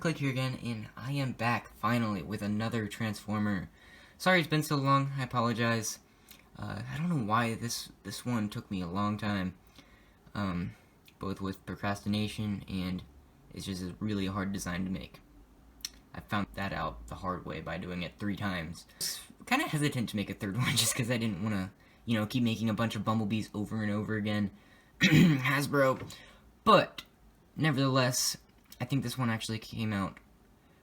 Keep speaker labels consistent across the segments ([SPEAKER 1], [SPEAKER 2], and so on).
[SPEAKER 1] Click here again, and I am back, finally, with another Transformer. Sorry it's been so long, I apologize. I don't know why this one took me a long time, both with procrastination and it's just a really hard design to make. I found that out the hard way by doing it 3 times. I was kind of hesitant to make a third one just because I didn't want to, keep making a bunch of Bumblebees over and over again. Hasbro. But, nevertheless, I think this one actually came out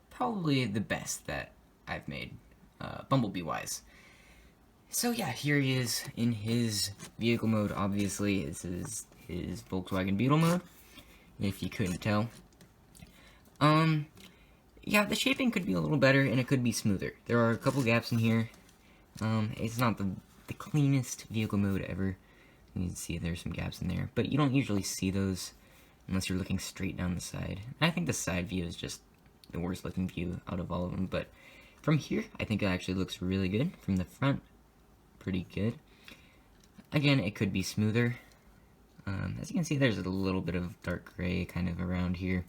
[SPEAKER 1] probably the best that I've made, Bumblebee-wise. So yeah, here he is in his vehicle mode. Obviously, this is his Volkswagen Beetle mode, if you couldn't tell. Yeah, the shaping could be a little better, and it could be smoother. There are a couple gaps in here. It's not the cleanest vehicle mode ever. You can see there's some gaps in there, but you don't usually see those unless you're looking straight down the side. And I think the side view is just the worst looking view out of all of them, but from here, I think it actually looks really good. From the front, pretty good. Again, it could be smoother. As you can see, there's a little bit of dark gray kind of around here.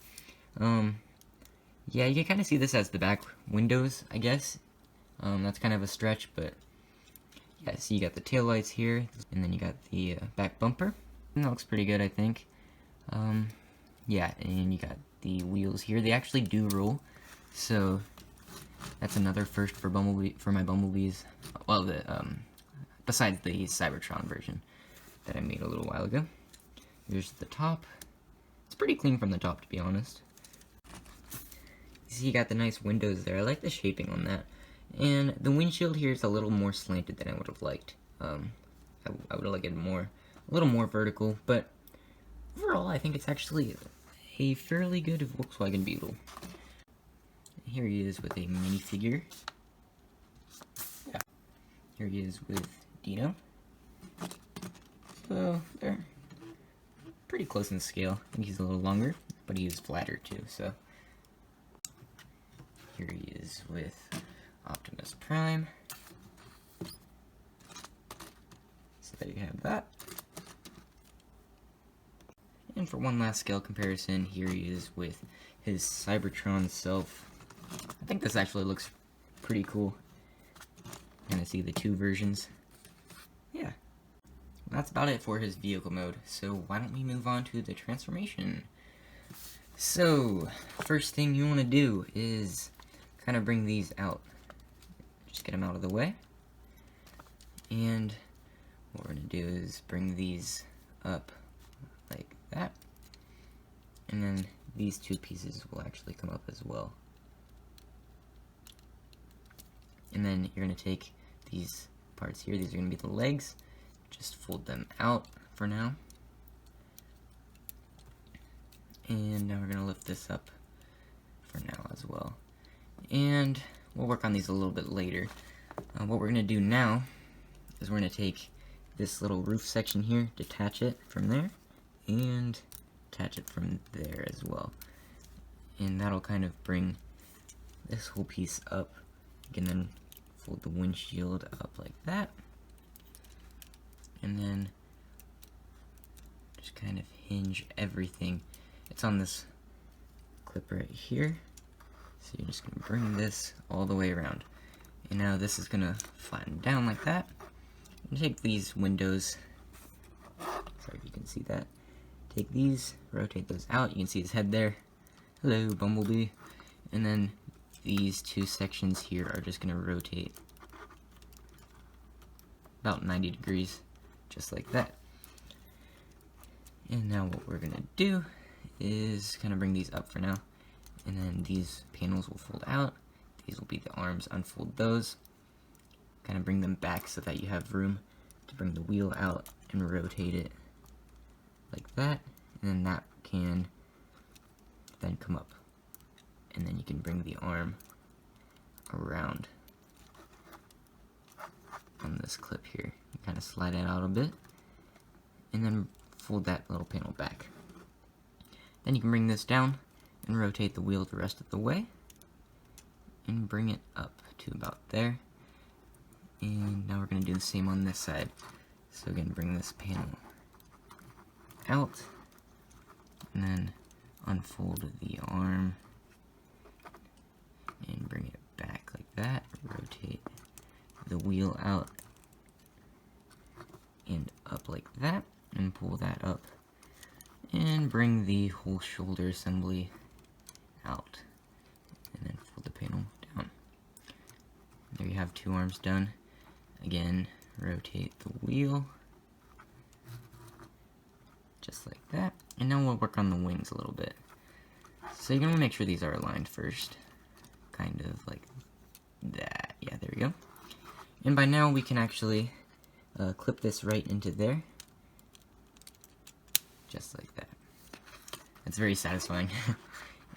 [SPEAKER 1] Yeah, you can kind of see this as the back windows, I guess. That's kind of a stretch, but yeah, so you got the taillights here, and then you got the back bumper. And that looks pretty good, I think. Yeah, and you got the wheels here. They actually do roll, so that's another first for my Bumblebees. Well, besides the Cybertron version that I made a little while ago. Here's the top. It's pretty clean from the top, to be honest. See, you got the nice windows there. I like the shaping on that. And the windshield here is a little more slanted than I would have liked. I would have liked it a little more vertical, but overall, I think it's actually a fairly good Volkswagen Beetle. Here he is with a minifigure. Yeah. Here he is with Dino. So, they're pretty close in scale. I think he's a little longer, but he is flatter too, so. Here he is with Optimus Prime. So there you have that. And for one last scale comparison, here he is with his Cybertron self. I think this actually looks pretty cool. Kind of see the 2 versions. Yeah. Well, that's about it for his vehicle mode. So why don't we move on to the transformation? So, first thing you want to do is kind of bring these out. Just get them out of the way. And what we're going to do is bring these up like that. And then these 2 pieces will actually come up as well. And then you're going to take these parts here. These are going to be the legs. Just fold them out for now. And now we're going to lift this up for now as well. And we'll work on these a little bit later. What we're going to do now is we're going to take this little roof section here, detach it from there, and attach it from there as well. And that'll kind of bring this whole piece up. You can then fold the windshield up like that. And then just kind of hinge everything. It's on this clip right here. So you're just going to bring this all the way around. And now this is going to flatten down like that. And take these windows, sorry if you can see that. Take these, rotate those out. You can see his head there. Hello, Bumblebee. And then these 2 sections here are just going to rotate about 90 degrees, just like that. And now what we're going to do is kind of bring these up for now. And then these panels will fold out. These will be the arms, unfold those. Kind of bring them back so that you have room to bring the wheel out and rotate it like that. And then that can then come up. And then you can bring the arm around on this clip here. You kind of slide it out a bit. And then fold that little panel back. Then you can bring this down and rotate the wheel the rest of the way and bring it up to about there. And now we're going to do the same on this side. So again, bring this panel out and then unfold the arm that, rotate the wheel out and up like that, and pull that up, and bring the whole shoulder assembly out, and then fold the panel down. There you have 2 arms done. Again, rotate the wheel, just like that, and now we'll work on the wings a little bit. So you're gonna make sure these are aligned first, kind of like that. Yeah, there we go. And by now we can actually clip this right into there, just like that. That's very satisfying.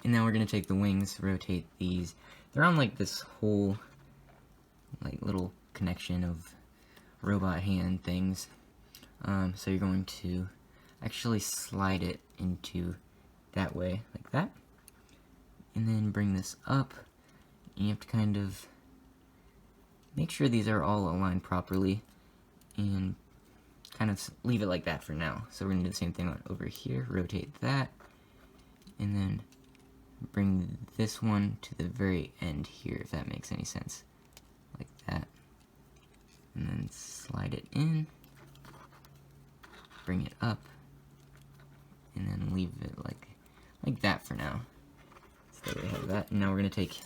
[SPEAKER 1] And now we're gonna take the wings, rotate these. They're on like this whole like little connection of robot hand things. So you're going to actually slide it into that way, like that. And then bring this up. And you have to kind of make sure these are all aligned properly, and kind of leave it like that for now. So we're gonna do the same thing over here, rotate that, and then bring this one to the very end here, if that makes any sense. Like that. And then slide it in, bring it up, and then leave it like that for now. So there we have that. And now we're gonna take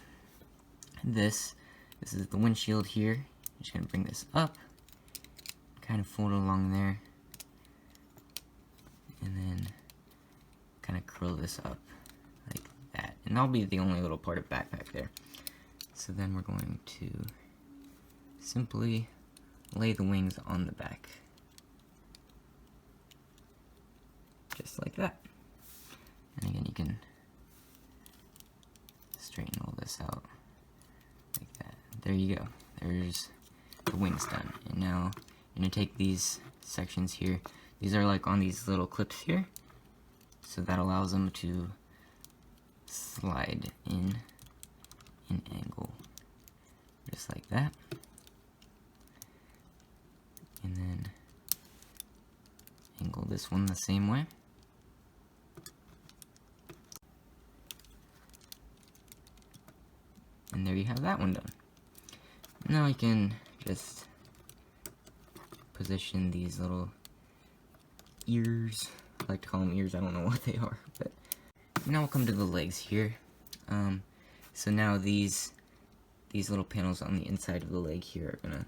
[SPEAKER 1] this. This is the windshield here. I'm just gonna bring this up, kind of fold it along there, and then kind of curl this up like that. And that'll be the only little part of backpack there. So then we're going to simply lay the wings on the back, just like that. And again, you can straighten all this out like that. There you go. There's the wings done. And now you're gonna take these sections here. These are like on these little clips here, so that allows them to slide in an angle, just like that. And then angle this one the same way. And there you have that one done. Now you can just position these little ears. I like to call them ears, I don't know what they are. But now we'll come to the legs here. So now these little panels on the inside of the leg here are gonna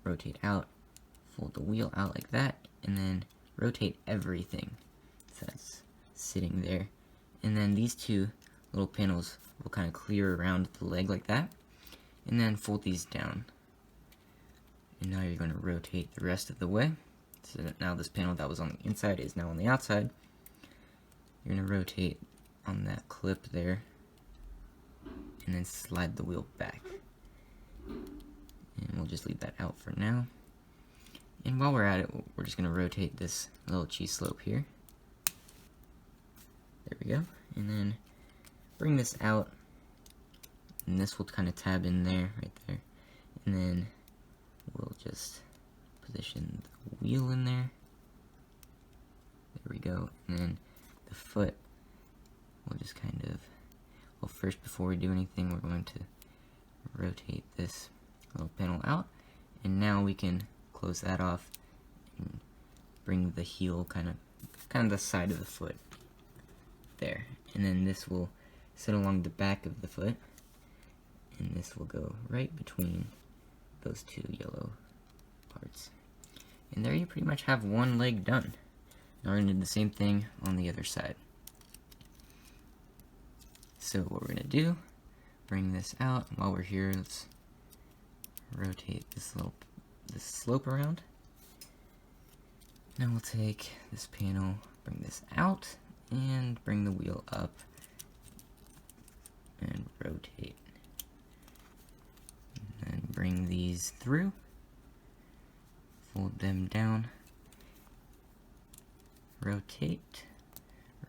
[SPEAKER 1] rotate out, fold the wheel out like that, and then rotate everything so that's sitting there. And then these 2 little panels will kind of clear around the leg like that, and then fold these down. And now you're going to rotate the rest of the way, so that now this panel that was on the inside is now on the outside. You're going to rotate on that clip there, and then slide the wheel back. And we'll just leave that out for now. And while we're at it, we're just going to rotate this little cheese slope here. There we go. And then bring this out, and this will kind of tab in there, right there. And then we'll just position the wheel in there. There we go. And then the foot, we'll just kind of, well, first before we do anything, we're going to rotate this little panel out. And now we can close that off and bring the heel kind of the side of the foot there. And then this will sit along the back of the foot, and this will go right between those 2 yellow parts. And there you pretty much have one leg done. Now we're going to do the same thing on the other side. So what we're going to do, bring this out. While we're here, let's rotate this slope around. Now we'll take this panel, bring this out, and bring the wheel up and rotate. And then bring these through, fold them down, rotate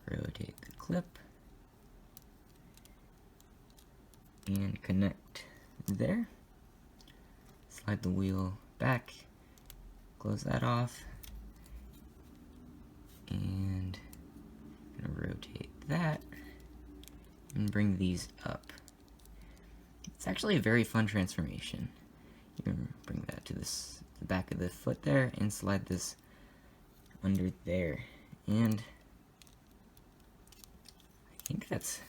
[SPEAKER 1] the clip, and connect there. Slide the wheel back, close that off, and rotate that, and bring these up. It's actually a very fun transformation. You can bring that to the back of the foot there and slide this under there. And I think that's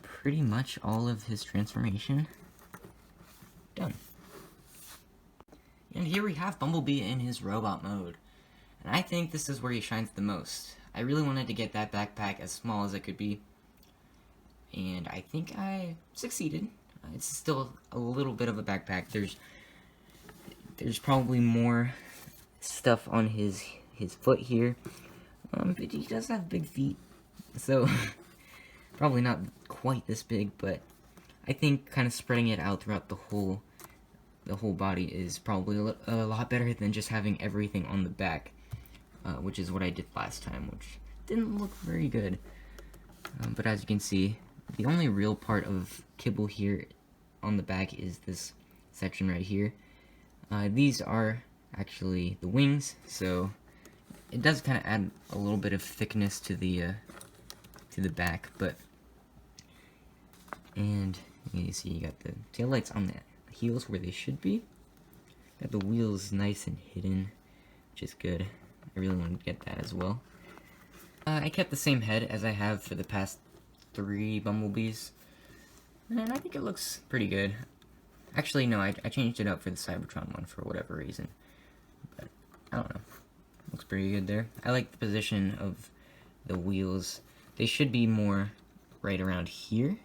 [SPEAKER 1] pretty much all of his transformation done. And here we have Bumblebee in his robot mode. And I think this is where he shines the most. I really wanted to get that backpack as small as it could be. And I think I succeeded. It's still a little bit of a backpack. There's probably more stuff on his foot here. But he does have big feet. So, probably not quite this big, but I think kind of spreading it out throughout the whole body is probably a lot better than just having everything on the back, which is what I did last time, which didn't look very good. But as you can see, the only real part of kibble here on the back is this section right here. These are actually the wings, so it does kind of add a little bit of thickness to the back, and you see you got the taillights on the heels where they should be. Got the wheels nice and hidden, which is good. I really wanted to get that as well. I kept the same head as I have for the past 3 Bumblebees, and I think it looks pretty good. Actually, no, I changed it up for the Cybertron one for whatever reason, but I don't know. Looks pretty good there. I like the position of the wheels. They should be more right around here,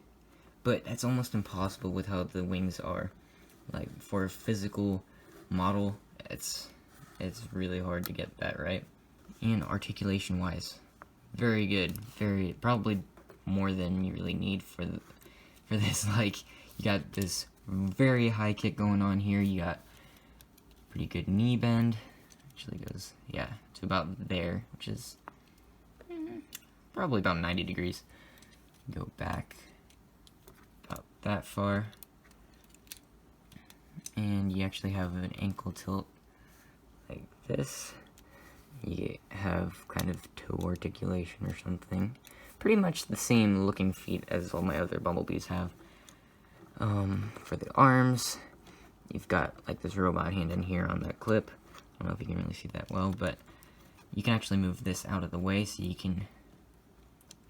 [SPEAKER 1] but that's almost impossible with how the wings are. Like, for a physical model, it's really hard to get that right. And articulation-wise, very good. Probably more than you really need for this. Like, you got this very high kick going on here. You got pretty good knee bend. Actually goes, yeah, to about there, which is probably about 90 degrees. Go back about that far. And you actually have an ankle tilt like this. You have kind of toe articulation or something. Pretty much the same looking feet as all my other Bumblebees have. For the arms, you've got like this robot hand in here on that clip. I don't know if you can really see that well, but you can actually move this out of the way so you can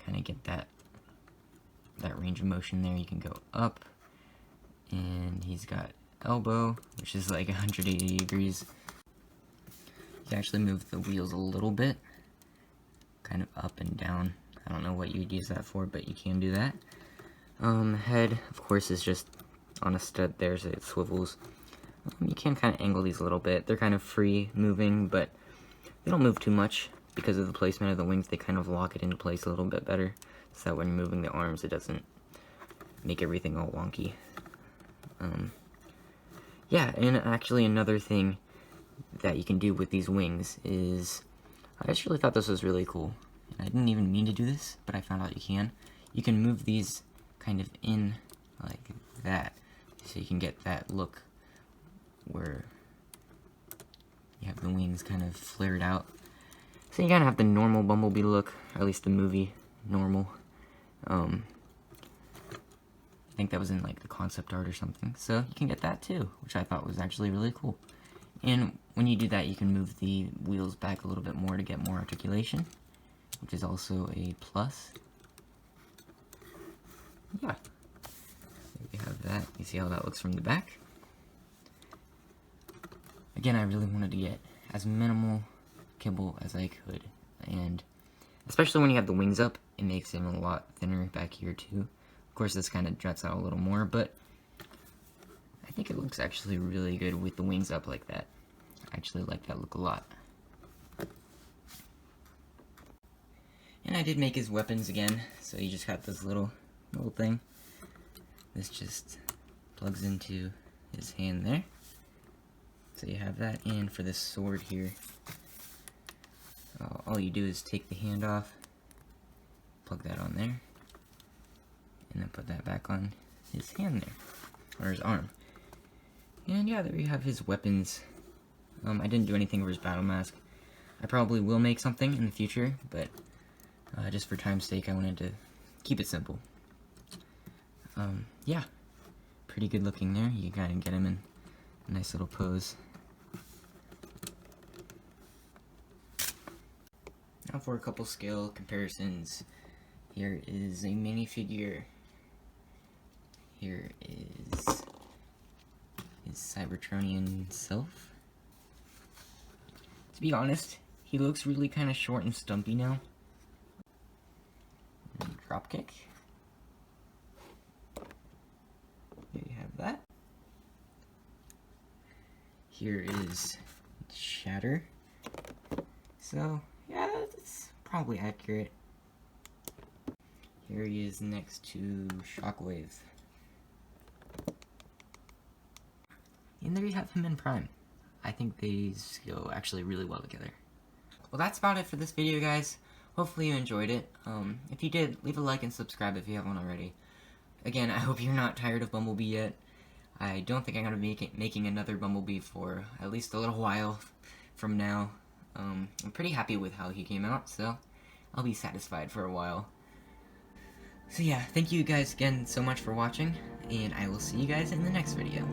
[SPEAKER 1] kind of get that range of motion there. You can go up, and he's got elbow, which is like 180 degrees. You can actually move the wheels a little bit, kind of up and down. I don't know what you'd use that for, but you can do that. Head, of course, is just on a stud there, so it swivels. You can kind of angle these a little bit. They're kind of free moving, but they don't move too much because of the placement of the wings. They kind of lock it into place a little bit better, so that when you're moving the arms, it doesn't make everything all wonky. Yeah, and actually another thing that you can do with these wings is, I just really thought this was really cool. I didn't even mean to do this, but I found out you can. You can move these kind of in like that, so you can get that look where you have the wings kind of flared out. So you kind of have the normal Bumblebee look, or at least the movie normal. I think that was in like the concept art or something, so you can get that too, which I thought was actually really cool. And when you do that, you can move the wheels back a little bit more to get more articulation, which is also a plus. Yeah, there we have that. You see how that looks from the back? Again, I really wanted to get as minimal kibble as I could, and especially when you have the wings up, it makes them a lot thinner back here too. Of course, this kind of juts out a little more, but I think it looks actually really good with the wings up like that. I actually like that look a lot. And I did make his weapons again, so you just got this little thing. This just plugs into his hand there. So you have that, and for this sword here, all you do is take the hand off, plug that on there, and then put that back on his hand there, or his arm. And yeah, there you have his weapons. I didn't do anything for his battle mask. I probably will make something in the future, but just for time's sake, I wanted to keep it simple. Yeah. pretty good looking there. You kind of get him in a nice little pose. Now for a couple scale comparisons. Here is a minifigure. Here is his Cybertronian self. To be honest, he looks really kind of short and stumpy now. And dropkick. Here you have that. Here is Shatter. So, yeah, that's probably accurate. Here he is next to Shockwave. And there you have him in Prime. I think these go actually really well together. Well, that's about it for this video, guys. Hopefully you enjoyed it. If you did, leave a like and subscribe if you haven't already. Again, I hope you're not tired of Bumblebee yet. I don't think I'm going to be making another Bumblebee for at least a little while from now. I'm pretty happy with how he came out, so I'll be satisfied for a while. So yeah, thank you guys again so much for watching, and I will see you guys in the next video.